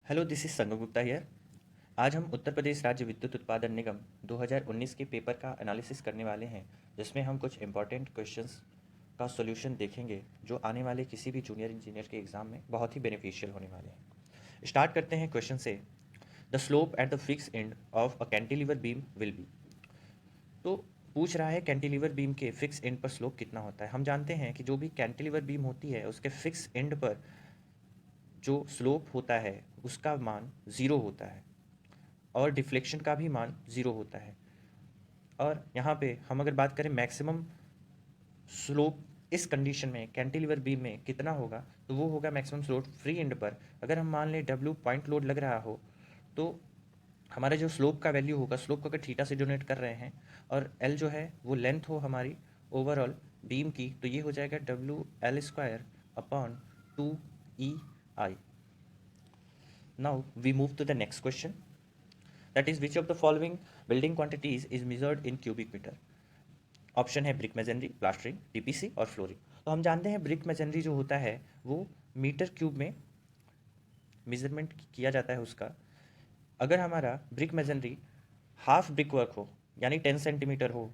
Hello, this is Sangam Gupta here. आज हम उत्तर प्रदेश राज्य विद्युत उत्पादन निगम 2019 के पेपर का एनालिसिस करने वाले हैं, जिसमें हम कुछ इंपॉर्टेंट क्वेश्चंस का सॉल्यूशन देखेंगे जो आने वाले किसी भी जूनियर इंजीनियर के एग्जाम में बहुत ही बेनिफिशियल होने वाले हैं। स्टार्ट करते हैं क्वेश्चन से। The slope eight the fixed end of a cantilever beam will be. तो पूछ रहा है कैंटिलीवर बीम के फिक्स एंड पर स्लोप कितना होता है। हम जानते हैं कि जो भी कैंटिलीवर बीम होती है उसके फिक्स एंड पर जो स्लोप होता है उसका मान ज़ीरो होता है और डिफ्लेक्शन का भी मान ज़ीरो होता है। और यहाँ पे हम अगर बात करें मैक्सिमम स्लोप इस कंडीशन में कैंटिलीवर बीम में कितना होगा, तो वो होगा मैक्सिमम स्लोप फ्री एंड पर। अगर हम मान लें डब्ल्यू पॉइंट लोड लग रहा हो तो हमारा जो स्लोप का वैल्यू होगा, स्लोप को अगर थीटा से डोनेट कर रहे हैं और एल जो है वो लेंथ हो हमारी ओवरऑल बीम की, तो ये हो जाएगा W L square upon 2 EI। Now we move to the next question, that is which of the following building quantities is measured in cubic metre. Option है ब्रिक मेजनरी, प्लास्टरिंग, टीपीसी और flooring. तो हम जानते हैं brick masonry जो होता है वो मीटर क्यूब में मेजरमेंट किया जाता है उसका। अगर हमारा brick masonry half brick work हो यानी 10 सेंटीमीटर हो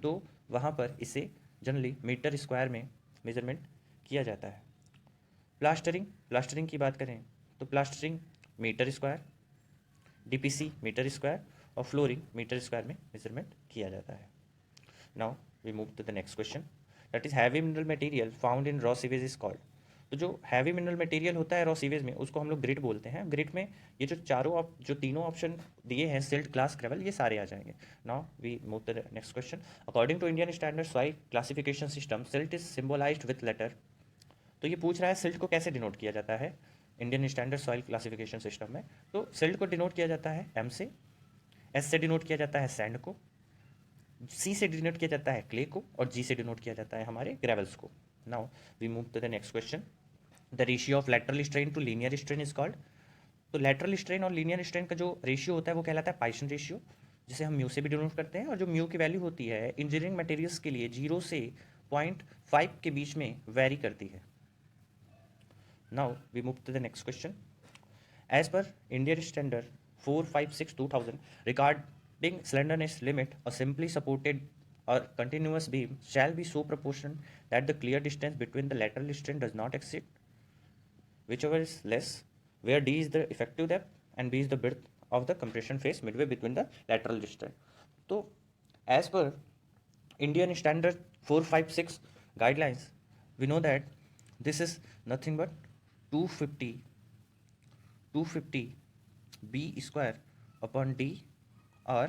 तो वहाँ पर इसे जनरली मीटर स्क्वायर में मेजरमेंट किया जाता है। प्लास्टरिंग प्लास्टरिंग की बात करें तो plastering metre square, DPC metre square और फ्लोरिंग मीटर स्क्वायर में मेजरमेंट किया जाता है। Now we move to the next question, that is heavy mineral material found in raw sewage is called. तो जो हैवी मिनरल मटेरियल होता है raw sewage में उसको हम लोग ग्रिट बोलते हैं। ग्रिट में ये जो तीनों ऑप्शन दिए हैं सिल्ट, ग्लास, ग्रेवल, ये सारे आ जाएंगे। Now we move to the next question, according to Indian standard soil classification system silt is symbolised with letter. तो ये पूछ रहा है सिल्ट को कैसे डिनोट किया जाता है Indian standard soil classification system में। तो सिल्ट को डिनोट किया जाता है एम से, एस से डिनोट किया जाता है सैंड को, सी से डिनोट किया जाता है क्ले को और जी से डिनोट किया जाता है हमारे ग्रेवल्स को। Now we move to the next question, the ratio of lateral strain to linear strain is called. तो लेटरल स्ट्रेन और लीनियर स्ट्रेन का जो रेशियो होता है वो कहलाता है पाइसन रेशियो, जिसे हम म्यू से भी डिनोट करते हैं। और जो म्यू की वैल्यू होती है इंजीनियरिंग मटेरियल्स के लिए 0 से 0.5 के बीच में वेरी करती है। Now we move to the next question, as per Indian standard 456/2000 regarding slenderness limit, a simply supported or continuous beam shall be so proportioned that the clear distance between the lateral strain does not exceed whichever is less, where d is the effective depth and b is the width of the compression phase midway between the lateral strain. तो as per Indian standard 456 guidelines, we know that this is nothing but 250 250 b square upon d or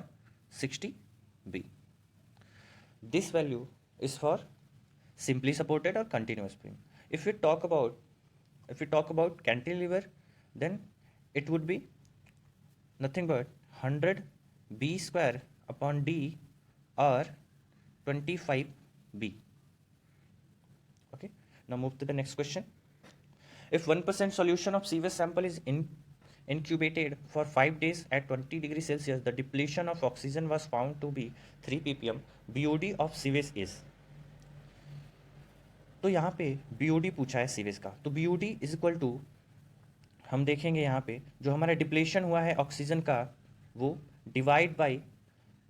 60 b. This value is for simply supported or continuous beam. If we talk about cantilever, then it would be nothing but 100 b square upon d or 25 b. Okay, now move to the next question. If 1% solution of sewage sample is incubated for 5 days at 20 degrees Celsius, the depletion of oxygen was found to be 3 ppm. BOD of sewage is। तो यहाँ पे BOD पूछा है sewage का, तो BOD is equal to हम देखेंगे यहाँ पे जो हमारा डिप्लेशन हुआ है ऑक्सीजन का वो divide by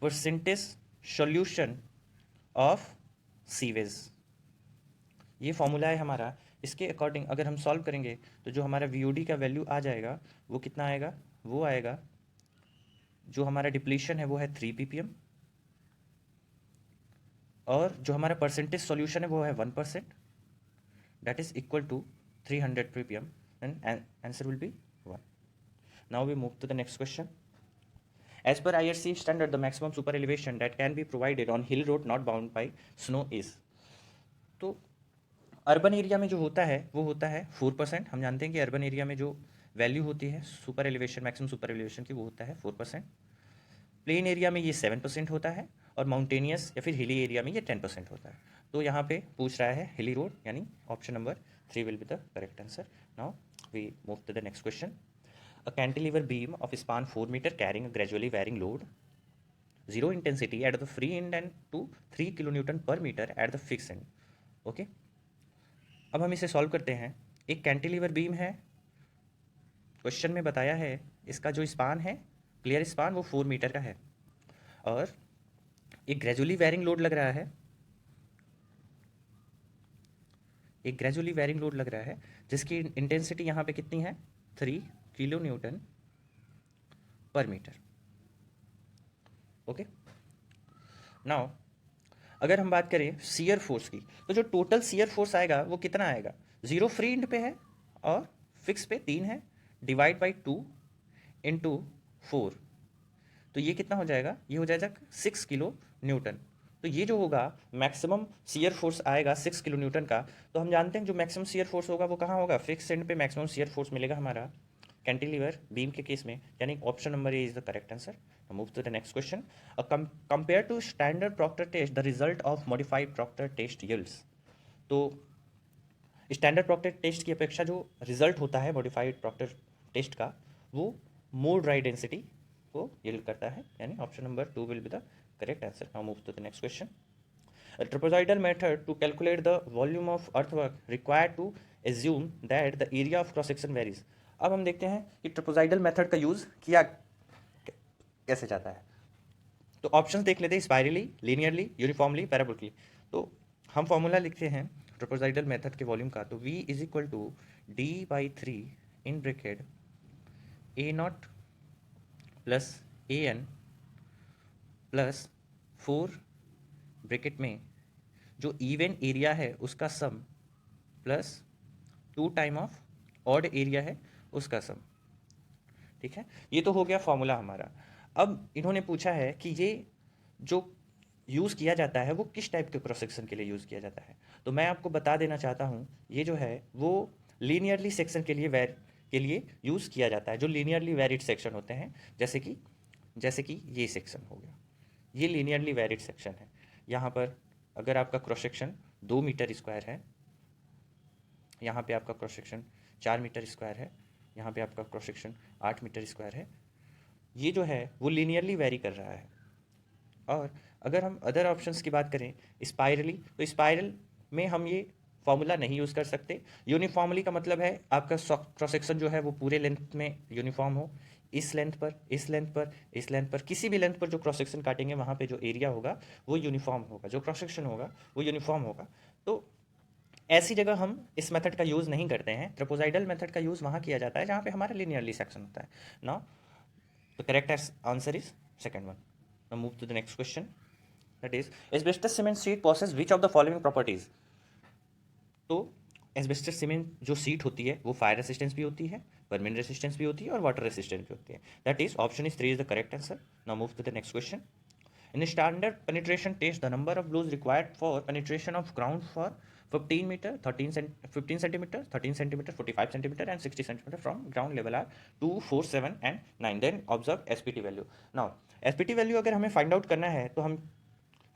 percentage solution of sewage, ये फॉर्मूला है हमारा। इसके अकॉर्डिंग अगर हम सॉल्व करेंगे तो जो हमारा VOD का वैल्यू आ जाएगा वो कितना आएगा, वो आएगा जो हमारा डिप्लीशन है वो है 3 ppm और जो हमारा परसेंटेज सॉल्यूशन है वो है 1%, that is equal to 300 ppm and answer will be 1। Now we move to the next question, as per IRC standard the maximum super elevation that can be provided on hill road not bound by snow is. तो urban area में जो होता है वो होता है 4%। हम जानते हैं कि अर्बन एरिया में जो वैल्यू होती है super elevation, maximum super elevation की, वो होता है 4%। प्लेन एरिया में ये 7% होता है और माउंटेनियस या फिर हिली एरिया में ये 10% होता है। तो यहाँ पे पूछ रहा है हिली रोड, यानी option number 3 will be the correct answer. Now we move to the next question, a cantilever beam of span 4 metre carrying a gradually varying load, zero intensity at the free end and to 3 kN per meter at the fixed end. Okay, अब हम इसे solve करते हैं। एक cantilever beam है question में बताया है इसका जो स्पान है, क्लियर स्पान, वो 4 मीटर का है और एक ग्रेजुअली वेरिंग लोड लग रहा है, एक ग्रेजुअली वेरिंग लोड लग रहा है जिसकी इंटेंसिटी यहाँ पे कितनी है, 3 किलो न्यूटन पर मीटर। ओके, नाउ अगर हम बात करें शियर फोर्स की, तो जो टोटल शियर फोर्स आएगा वो कितना आएगा, जीरो फ्री एंड पे है और फिक्स पे 3 है, डिवाइड बाई 2 इंटू 4, तो ये कितना हो जाएगा, ये हो जाएगा 6 किलो न्यूटन। तो ये जो होगा मैक्सिमम शियर फोर्स आएगा 6 किलो न्यूटन का। तो हम जानते हैं जो मैक्सिमम शियर फोर्स होगा वो कहाँ होगा, फिक्स एंड पे मैक्सिमम शियर फोर्स मिलेगा हमारा कैंटिलीवर बीम के केस में, यानी option number A is the correct answer. Move to the next question. Compare to standard Proctor test the result of modified Proctor test yields. तो standard Proctor test की अपेक्षा जो result होता है modified Proctor test का, वो more dry density को yield करता है, यानी option number 2 will be the correct answer. Now move to the next question. A trapezoidal method to calculate the volume of earthwork required to assume that the area of cross section varies। अब हम देखते हैं कि trapezoidal method का use किया कैसे जाता है। तो ऑप्शंस देख लेते हैं, स्पाइरली, लीनियरली, यूनिफॉर्मली, पैराबोलिकली। तो हम फॉर्मूला लिखते हैं ट्रेपेजॉइडल मेथड के वॉल्यूम का, तो V is equal to D/3 in bracket A0 plus AN plus 4 bracket में जो इवन एरिया है उसका sum plus 2 time of odd area है उसका सम। ठीक है, ये तो हो गया फॉर्मूला हमारा। अब इन्होंने पूछा है कि ये जो यूज़ किया जाता है वो किस टाइप के क्रॉस सेक्शन के लिए यूज़ किया जाता है। तो मैं आपको बता देना चाहता हूँ, ये जो है वो लीनियरली सेक्शन के लिए यूज़ किया जाता है, जो लीनियरली वेरिड सेक्शन होते हैं, जैसे कि ये सेक्शन हो गया, ये लीनियरली वेरिड सेक्शन है। यहाँ पर अगर आपका क्रॉस सेक्शन 2 मीटर स्क्वायर है, यहाँ पे आपका क्रॉस सेक्शन 4 मीटर स्क्वायर है, यहाँ पे आपका क्रॉस सेक्शन 8 मीटर स्क्वायर है, ये जो है वो लीनियरली वेरी कर रहा है। और अगर हम अदर ऑप्शंस की बात करें स्पाइरली, तो स्पाइरल में हम ये फॉर्मूला नहीं यूज़ कर सकते। यूनिफॉर्मली का मतलब है आपका क्रॉस सेक्शन जो है वो पूरे लेंथ में यूनिफॉर्म हो, इस लेंथ पर, इस लेंथ पर, इस लेंथ पर, किसी भी लेंथ पर जो क्रॉस सेक्शन काटेंगे वहाँ पे जो एरिया होगा वो यूनिफॉर्म होगा, जो क्रॉस सेक्शन होगा वो यूनिफॉर्म होगा। तो ऐसी जगह हम इस मेथड का यूज़ नहीं करते हैं। ट्रेपेजॉइडल मेथड का यूज़ वहाँ किया जाता है जहाँ पे हमारा लीनियरली सेक्शन होता है। Now the correct answer is second one. Now move to the next question, that is asbestos cement sheet possess which of the following properties. तो एस्बेस्टस सीमेंट जो सीट होती है वो फायर रेसिस्टेंस भी होती है, वर्मिन रेसिस्टेंस भी होती है और वाटर रेसिस्टेंस भी होती है। That is option is 3 is the correct answer. Now move to the next question. In a standard penetration test, the number of blows required for penetration of ground for 15 meter, 15 centimeter, 13 centimeter, 45 centimeter and 60 centimeter from ground level are 2, 4, 7 and 9. Then observe SPT value. Now SPT value अगर हमें find out करना है तो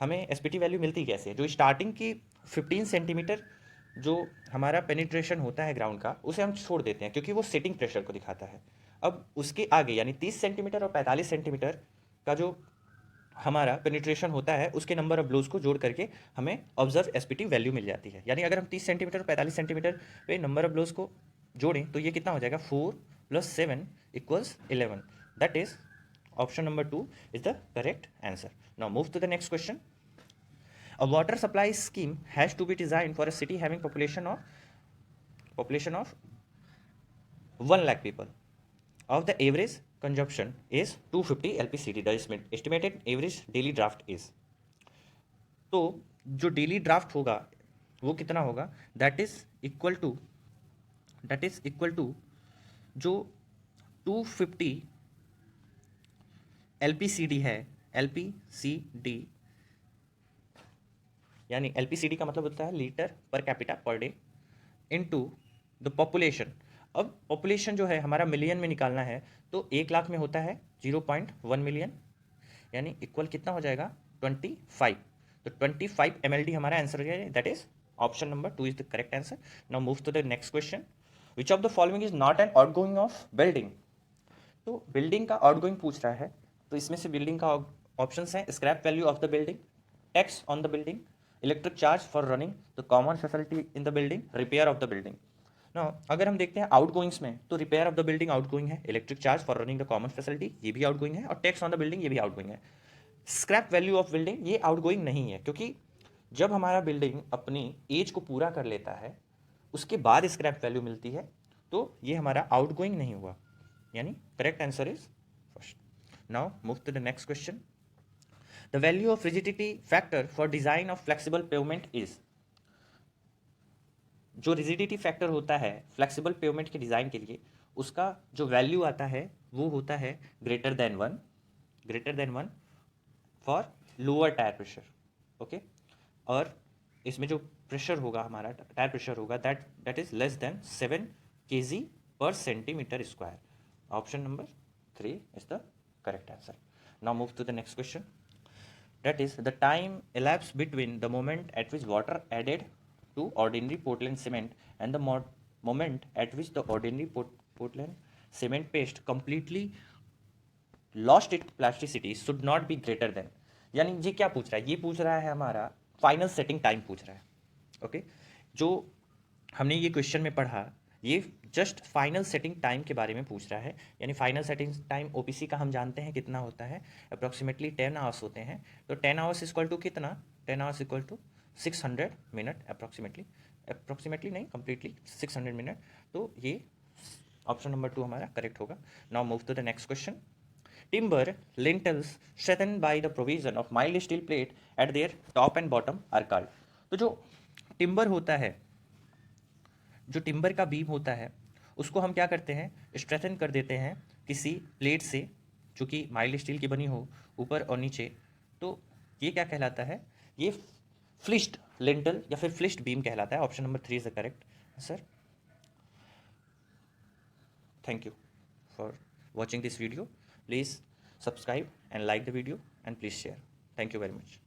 हमें SPT value मिलती कैसे है। जो स्टार्टिंग की 15 सेंटीमीटर जो हमारा पेनिट्रेशन होता है ग्राउंड का, उसे हम छोड़ देते हैं क्योंकि वो सेटिंग प्रेशर को दिखाता है। अब उसके आगे यानी 30 सेंटीमीटर और 45 सेंटीमीटर का जो हमारा पेनिट्रेशन होता है उसके नंबर ऑफ ब्लोज को जोड़ करके हमें ऑब्जर्व एसपीटी वैल्यू मिल जाती है। यानी अगर हम 30 सेंटीमीटर और 45 सेंटीमीटर पे नंबर ऑफ ब्लोज को जोड़ें तो ये कितना हो जाएगा, 4 + 7 = 11। That is option number 2 is the correct answer. Now move to the next question. A water supply scheme has to be designed for a city having population of 1 lakh people. Of the average consumption is 250 LPCD. The estimated average daily draft is, तो जो daily draft होगा वो कितना होगा, that is equal to जो 250 LPCD है, LPCD यानी LPCD का मतलब होता है litre per capita per day into the population. अब पॉपुलेशन जो है हमारा मिलियन में निकालना है, तो 1 लाख में होता है 0.1 मिलियन, यानी इक्वल कितना हो जाएगा 25। तो 25 MLD हमारा आंसर हो जाएगा। That is option number 2 is the correct answer. Now move to the next question. Which of the following is not an outgoing of building. तो बिल्डिंग का आउटगोइंग पूछ रहा है, तो इसमें से बिल्डिंग का ऑप्शन है scrap value of the building, tax on the building, electric charge for running the common facility in the building, repair of the building. ना अगर हम देखते हैं आउटगोइंग्स में, तो repair of the building outgoing है, electric charge for running the common facility ये भी आउटगोइंग है, और टैक्स ऑन द बिल्डिंग ये भी आउटगोइंग है। स्क्रैप वैल्यू ऑफ बिल्डिंग ये आउटगोइंग नहीं है, क्योंकि जब हमारा बिल्डिंग अपनी एज को पूरा कर लेता है उसके बाद स्क्रैप वैल्यू मिलती है, तो ये हमारा आउटगोइंग नहीं हुआ, यानी correct answer is first. Now move to the next question. The value of rigidity factor for design of flexible pavement is. जो रिजिडिटी फैक्टर होता है फ्लेक्सिबल पेवमेंट के डिज़ाइन के लिए, उसका जो वैल्यू आता है वो होता है greater than one, greater than one for lower tyre pressure. Okay, और इसमें जो प्रेशर होगा हमारा टायर प्रेशर होगा that is less than 7 kg पर centimetre square. Option number 3 is the correct answer. Now move to the next question, that is the time elapsed between the moment at which water added to ordinary Portland cement and the moment at which the ordinary Portland cement paste completely lost its plasticity should not be greater than। यानी ये क्या पूछ रहा है, ये पूछ रहा है हमारा फाइनल सेटिंग टाइम पूछ रहा है। ओके, जो हमने ये क्वेश्चन में पढ़ा ये जस्ट फाइनल सेटिंग टाइम के बारे में पूछ रहा है, यानी फाइनल सेटिंग टाइम ओपीसी का हम जानते हैं कितना होता है, अप्रॉक्सीमेटली 10 आवर्स होते हैं। तो 10 आवर्स इक्वल टू कितना, 10 hours equal to 600 minute approximately, approximately नहीं कंप्लीटली 600 मिनट। तो ये ऑप्शन नंबर 2 हमारा करेक्ट होगा। Now move to the next question. Timber lintels strengthened by the provision of mild steel plate at their top and bottom are called। तो जो timber होता है, जो टिम्बर का बीम होता है उसको हम क्या करते हैं, स्ट्रेथन कर देते हैं किसी प्लेट से जो कि माइल्ड स्टील की बनी हो ऊपर और नीचे। तो ये क्या कहलाता है, ये फ्लिश्ड लिंटल या फिर फ्लिश्ड बीम कहलाता है। Option number 3 is the correct answer. Thank you for watching this video. Please subscribe and like the video and please share. Thank you very much.